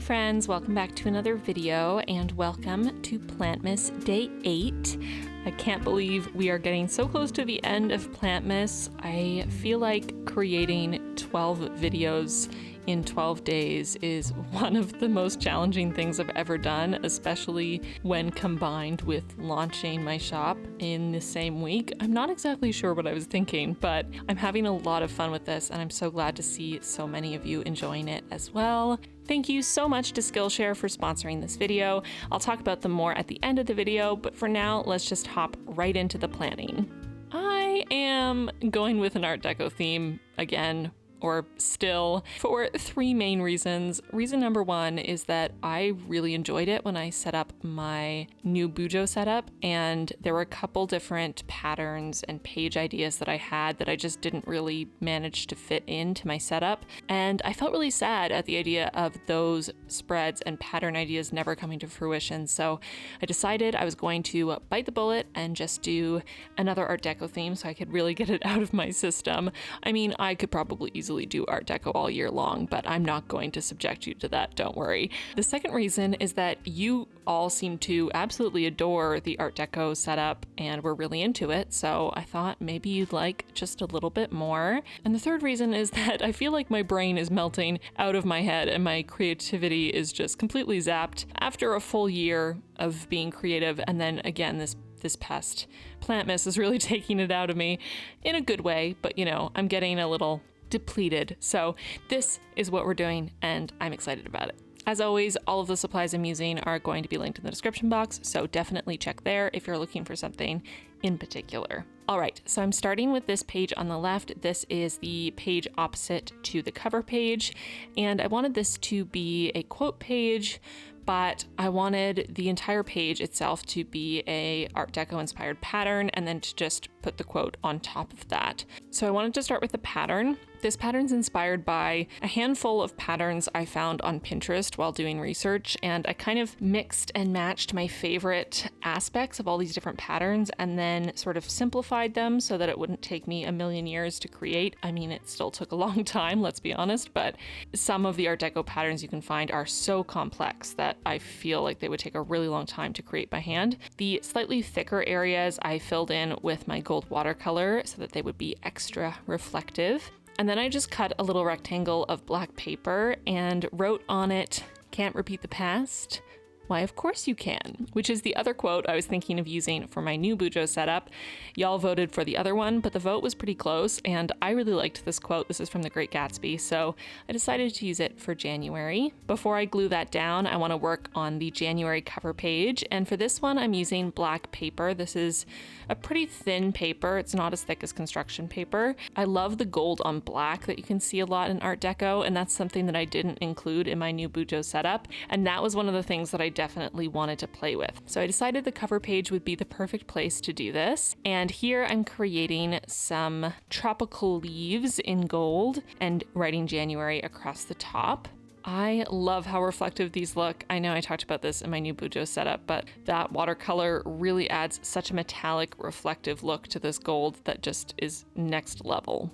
friends, welcome back to another video and welcome to Plantmas Day 8. I can't believe we are getting so close to the end of Plantmas. I feel like creating 12 videos in 12 days is one of the most challenging things I've ever done, especially when combined with launching my shop in the same week. I'm not exactly sure what I was thinking, but I'm having a lot of fun with this and I'm so glad to see so many of you enjoying it as well. Thank you so much to SKILLSHARE for sponsoring this video. I'll talk about them more at the end of the video, but for now, let's just hop right into the planning. I am going with an Art Deco theme again, or still, for three main reasons. Reason number one is that I really enjoyed it when I set up my new Bujo setup, and there were a couple different patterns and page ideas that I had that I just didn't really manage to fit into my setup, and I felt really sad at the idea of those spreads and pattern ideas never coming to fruition, so I decided I was going to bite the bullet and just do another Art Deco theme so I could really get it out of my system. I mean, I could probably easily do Art Deco all year long, but I'm not going to subject you to that, don't worry. The second reason is that you all seem to absolutely adore the Art Deco setup and we're really into it, so I thought maybe you'd like just a little bit more. And the third reason is that I feel like my brain is melting out of my head and my creativity is just completely zapped after a full year of being creative, and then again this past Plantmas is really taking it out of me in a good way, but you know, I'm getting a little depleted. So this is what we're doing and I'm excited about it. As always, all of the supplies I'm using are going to be linked in the description box, so definitely check there if you're looking for something in particular. All right, so I'm starting with this page on the left. This is the page opposite to the cover page, and I wanted this to be a quote page, but I wanted the entire page itself to be a Art Deco inspired pattern and then to just put the quote on top of that. So I wanted to start with the pattern. This pattern's inspired by a handful of patterns I found on Pinterest while doing research, and I kind of mixed and matched my favorite aspects of all these different patterns and then sort of simplified them so that it wouldn't take me a million years to create. I mean, it still took a long time, let's be honest, but some of the Art Deco patterns you can find are so complex that I feel like they would take a really long time to create by hand. The slightly thicker areas I filled in with my gold watercolor so that they would be extra reflective. And then I just cut a little rectangle of black paper and wrote on it, "Can't repeat the past? Why, of course you can," which is the other quote I was thinking of using for my new Bujo setup. Y'all voted for the other one, but the vote was pretty close, and I really liked this quote. This is from The Great Gatsby, so I decided to use it for January. Before I glue that down, I want to work on the January cover page, and for this one, I'm using black paper. This is a pretty thin paper. It's not as thick as construction paper. I love the gold on black that you can see a lot in Art Deco, and that's something that I didn't include in my new Bujo setup, and that was one of the things that I definitely wanted to play with. So I decided the cover page would be the perfect place to do this. And here I'm creating some tropical leaves in gold and writing January across the top. I love how reflective these look. I know I talked about this in my new Bujo setup, but that watercolor really adds such a metallic, reflective look to this gold that just is next level.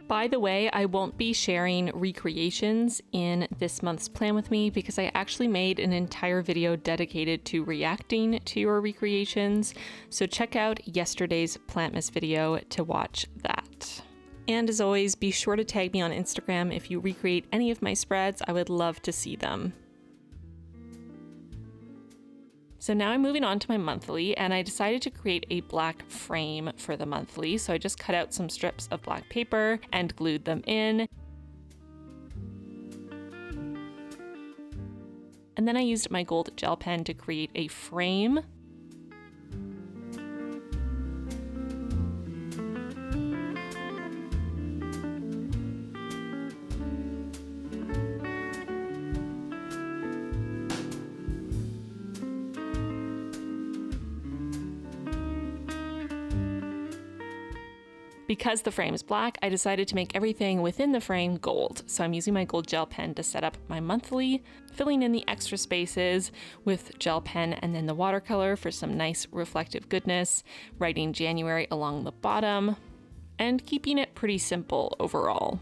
By the way, I won't be sharing recreations in this month's plan with me because I actually made an entire video dedicated to reacting to your recreations, so check out yesterday's Plantmas video to watch that. And as always, be sure to tag me on Instagram if you recreate any of my spreads. I would love to see them. So now I'm moving on to my monthly, and I decided to create a black frame for the monthly. So I just cut out some strips of black paper and glued them in. And then I used my gold gel pen to create a frame. Because the frame is black, I decided to make everything within the frame gold. So I'm using my gold gel pen to set up my monthly, filling in the extra spaces with gel pen and then the watercolor for some nice reflective goodness, writing January along the bottom, and keeping it pretty simple overall.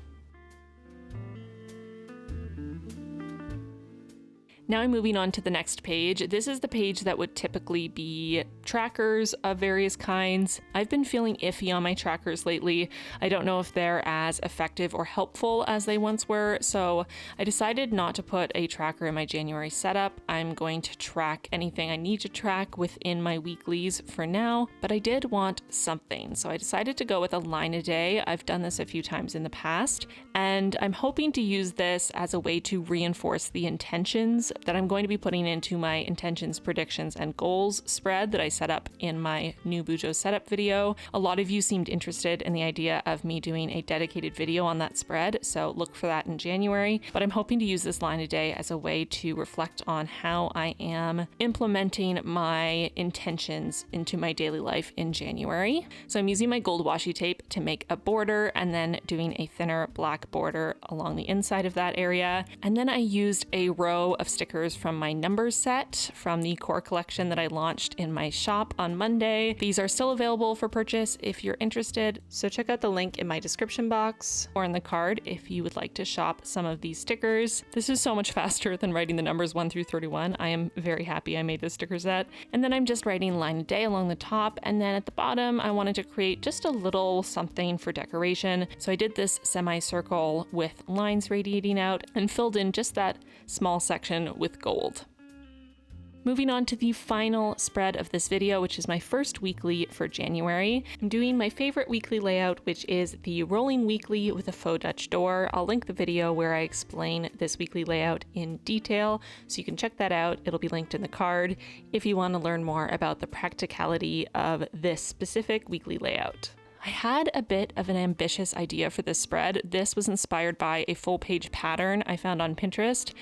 Now I'm moving on to the next page. This is the page that would typically be trackers of various kinds. I've been feeling iffy on my trackers lately. I don't know if they're as effective or helpful as they once were, so I decided not to put a tracker in my January setup. I'm going to track anything I need to track within my weeklies for now, but I did want something, so I decided to go with a line a day. I've done this a few times in the past, and I'm hoping to use this as a way to reinforce the intentions that I'm going to be putting into my intentions, predictions, and goals spread that I set up in my new Bujo setup video. A lot of you seemed interested in the idea of me doing a dedicated video on that spread, so look for that in January. But I'm hoping to use this line a day as a way to reflect on how I am implementing my intentions into my daily life in January. So I'm using my gold washi tape to make a border and then doing a thinner black border along the inside of that area. And then I used a row of stickers from my numbers set from the core collection that I launched in my shop on Monday. These are still available for purchase if you're interested, so check out the link in my description box or in the card if you would like to shop some of these stickers. This is so much faster than writing the numbers 1 through 31. I am very happy I made this sticker set. And then I'm just writing line a day along the top, and then at the bottom I wanted to create just a little something for decoration. So I did this semicircle with lines radiating out and filled in just that small section with gold. Moving on to the final spread of this video, which is my first weekly for January. I'm doing my favorite weekly layout, which is the rolling weekly with a faux Dutch door. I'll link the video where I explain this weekly layout in detail, so you can check that out. It'll be linked in the card if you want to learn more about the practicality of this specific weekly layout. I had a bit of an ambitious idea for this spread. This was inspired by a full page pattern I found on Pinterest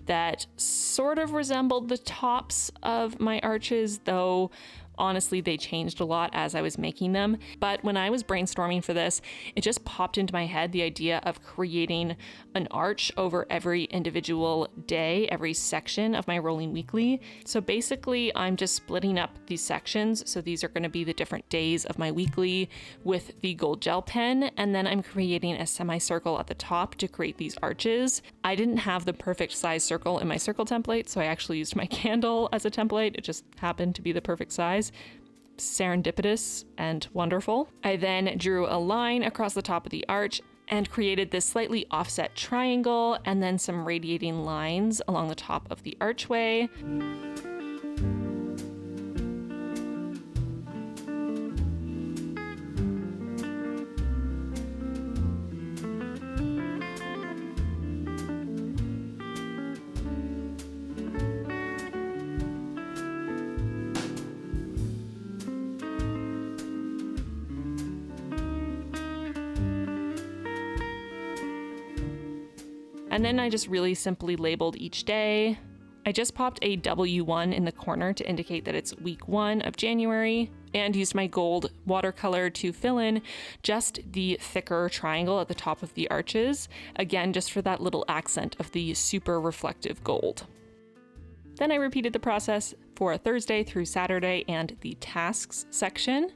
that sort of resembled the tops of my arches, though honestly, they changed a lot as I was making them. But when I was brainstorming for this, it just popped into my head the idea of creating an arch over every individual day, every section of my rolling weekly. So basically, I'm just splitting up these sections. So these are going to be the different days of my weekly with the gold gel pen. And then I'm creating a semicircle at the top to create these arches. I didn't have the perfect size circle in my circle template, so I actually used my candle as a template. It just happened to be the perfect size. Serendipitous and wonderful. I then drew a line across the top of the arch and created this slightly offset triangle and then some radiating lines along the top of the archway. And then I just really simply labeled each day. I just popped a W1 in the corner to indicate that it's week 1 of January, and used my gold watercolor to fill in just the thicker triangle at the top of the arches, again just for that little accent of the super reflective gold. Then I repeated the process for Thursday through Saturday and the tasks section.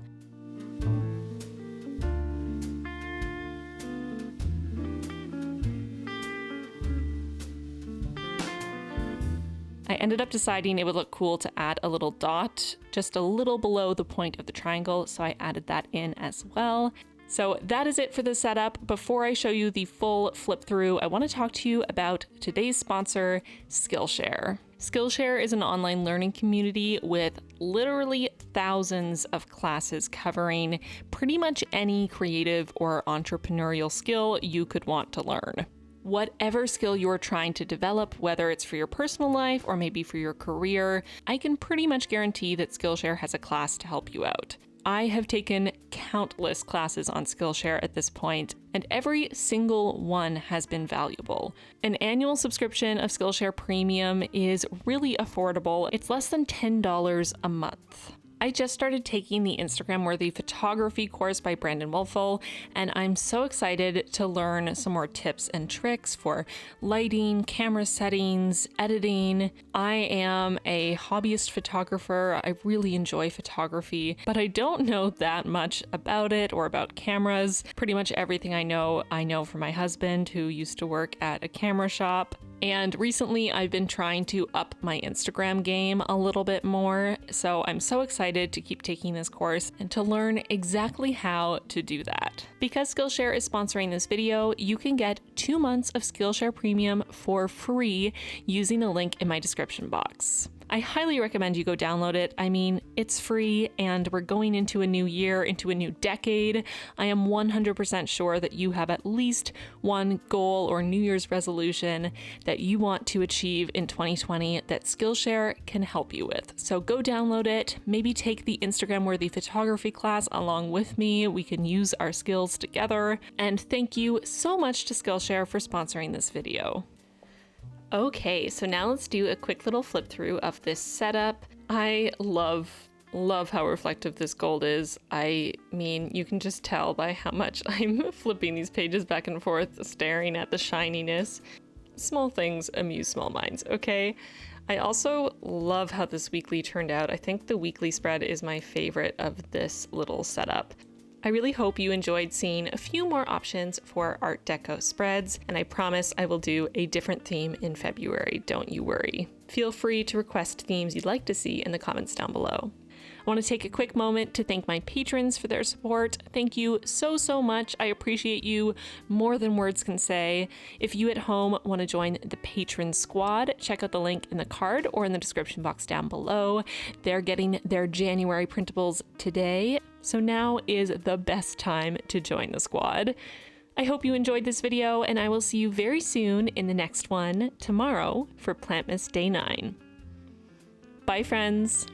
I ended up deciding it would look cool to add a little dot just a little below the point of the triangle, so I added that in as well. So that is it for the setup. Before I show you the full flip through, I want to talk to you about today's sponsor, SKILLSHARE. SKILLSHARE is an online learning community with literally thousands of classes covering pretty much any creative or entrepreneurial skill you could want to learn. Whatever skill you're trying to develop, whether it's for your personal life or maybe for your career, I can pretty much guarantee that SKILLSHARE has a class to help you out. I have taken countless classes on SKILLSHARE at this point, and every single one has been valuable. An annual subscription of SKILLSHARE Premium is really affordable. It's less than $10 a month. I just started taking the Instagram-worthy photography course by Brandon Wolfel, and I'm so excited to learn some more tips and tricks for lighting, camera settings, editing. I am a hobbyist photographer. I really enjoy photography, but I don't know that much about it or about cameras. Pretty much everything I know from my husband, who used to work at a camera shop. And recently I've been trying to up my Instagram game a little bit more, so I'm so excited to keep taking this course and to learn exactly how to do that. Because Skillshare is sponsoring this video, you can get 2 months of Skillshare Premium for free using the link in my description box. I highly recommend you go download it. I mean, it's free and we're going into a new year, into a new decade. I am 100% sure that you have at least one goal or New Year's resolution that you want to achieve in 2020 that Skillshare can help you with. So go download it, maybe take the Instagram-worthy photography class along with me. We can use our skills together. And thank you so much to Skillshare for sponsoring this video. Okay, so now let's do a quick little flip through of this setup. I love how reflective this gold is. I mean, you can just tell by how much I'm flipping these pages back and forth, staring at the shininess. Small things amuse small minds, okay? I also love how this weekly turned out. I think the weekly spread is my favorite of this little setup. I really hope you enjoyed seeing a few more options for Art Deco spreads, and I promise I will do a different theme in February, don't you worry. Feel free to request themes you'd like to see in the comments down below. I want to take a quick moment to thank my patrons for their support. Thank you so much. I appreciate you more than words can say. If you at home want to join the patron squad, check out the link in the card or in the description box down below. They're getting their January printables today, so now is the best time to join the squad. I hope you enjoyed this video, and I will see you very soon in the next one tomorrow for Plantmas Day 9. Bye, friends.